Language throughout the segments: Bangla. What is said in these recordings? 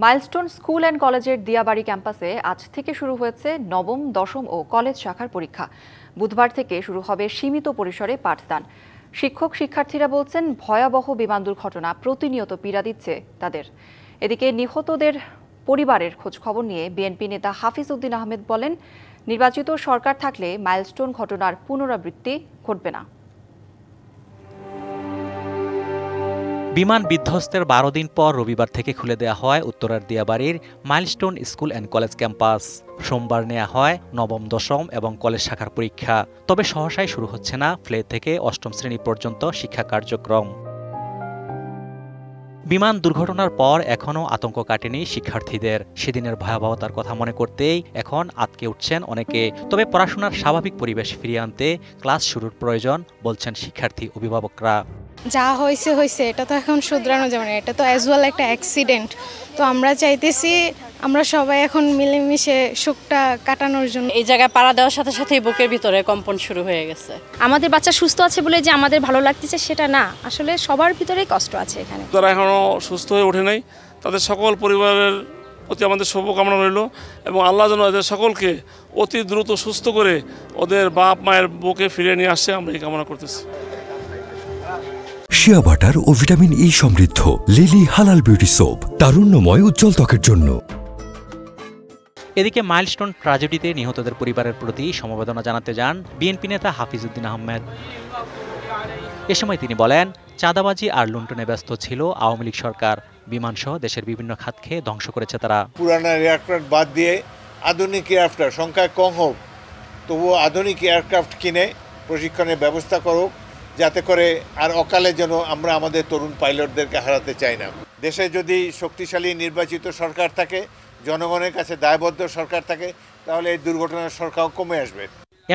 মাইলস্টোন স্কুল অ্যান্ড কলেজের দিয়াবাড়ি ক্যাম্পাসে আজ থেকে শুরু হয়েছে নবম, দশম ও কলেজ শাখার পরীক্ষা। বুধবার থেকে শুরু হবে সীমিত পরিসরে পাঠদান। শিক্ষক শিক্ষার্থীরা বলছেন, ভয়াবহ বিমান দুর্ঘটনা প্রতিনিয়ত পীড়া দিচ্ছে তাদের। এদিকে নিহতদের পরিবারের খোঁজখবর নিয়ে বিএনপি নেতা হাফিজ উদ্দিন আহমেদ বলেন, নির্বাচিত সরকার থাকলে মাইলস্টোন ঘটনার পুনরাবৃত্তি ঘটবে না। বিমান বিধ্বস্তের ১২ দিন পর রবিবার থেকে খুলে দেওয়া হয় উত্তরার দিয়াবাড়ির milestone school and college campus. সোমবার নেওয়া হয় নবম, দশম এবং কলেজ শাখার পরীক্ষা। তবে সহসাই শুরু হচ্ছে না প্লে থেকে অষ্টম শ্রেণী পর্যন্ত শিক্ষা কার্যক্রম। বিমান দুর্ঘটনার পর এখনও আতঙ্ক কাটেনি শিক্ষার্থীদের। সেদিনের ভয়াবহতার কথা মনে করতেই এখন আতকে উঠছেন অনেকে। তবে পড়াশোনার স্বাভাবিক পরিবেশ ফিরিয়ে আনতে ক্লাস শুরুর প্রয়োজন বলছেন শিক্ষার্থী অভিভাবকরা। যা হয়েছে এটা তো এখন শুধরানো যাবে না, এটা তো অ্যাজ ওয়েল একটা অ্যাক্সিডেন্ট। তো আমরা চাইতেছি আমরা সবাই এখন মিলেমিশে শোকটা কাটানোর জন্য। এই জায়গায় পাড়া দেওয়ার সাথে সাথে বুকের ভিতরে কম্পন শুরু হয়ে গেছে। আমাদের বাচ্চা সুস্থ আছে বলে যে আমাদের ভালো লাগতেছে সেটা না, আসলে সবার ভিতরেই কষ্ট আছে এখানে। তারা এখনো সুস্থ হয়ে ওঠে নাই, তাদের সকল পরিবারের প্রতি আমাদের শুভকামনা রইল এবং আল্লাহ যেন এদের সকলকে অতি দ্রুত সুস্থ করে ওদের বাপ মায়ের বুকে ফিরিয়ে নিয়ে আসছে, আমরা এই কামনা করতেছি। শিয়া বাটার ও ভিটামিন ই সমৃদ্ধ লিলি হালাল বিউটি সোপ, তারুণ্যময় উজ্জ্বল ত্বকের জন্য। এদিকে মাইলস্টোন ট্র্যাজেডিতে নিহতদের পরিবারের প্রতি সমবেদনা জানাতে যান বিএনপি নেতা হাফিজ উদ্দিন আহমেদ। এ সময় তিনি বলেন, চাঁদাবাজি আর লুণ্ঠনে ব্যস্ত ছিল আওয়ামী লীগ সরকার। বিমানসহ দেশের বিভিন্ন খাতকে ধ্বংস করেছে তারা। পুরানা এয়ারক্রাফট বাদ দিয়ে আধুনিক এয়ারক্রাফট সংখ্যায় কম হোক, তবুও আধুনিক এয়ারক্রাফট কিনে প্রশিক্ষণের ব্যবস্থা করুক, যাতে করে আর অকালে যেন আমরা আমাদের তরুণ পাইলটদেরকে হারাতে চাই না। দেশে যদি শক্তিশালী নির্বাচিত সরকার থাকে, জনগণের কাছে দায়বদ্ধ সরকার থাকে, তাহলে এই দুর্ঘটনার সংখ্যাও কমে আসবে।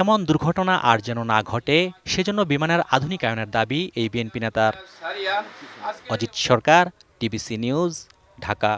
এমন দুর্ঘটনা আর যেন না ঘটে, সেজন্য বিমানের আধুনিকায়নের দাবি এই বিএনপি নেতার। অজিত সরকার, টিবিসি নিউজ, ঢাকা।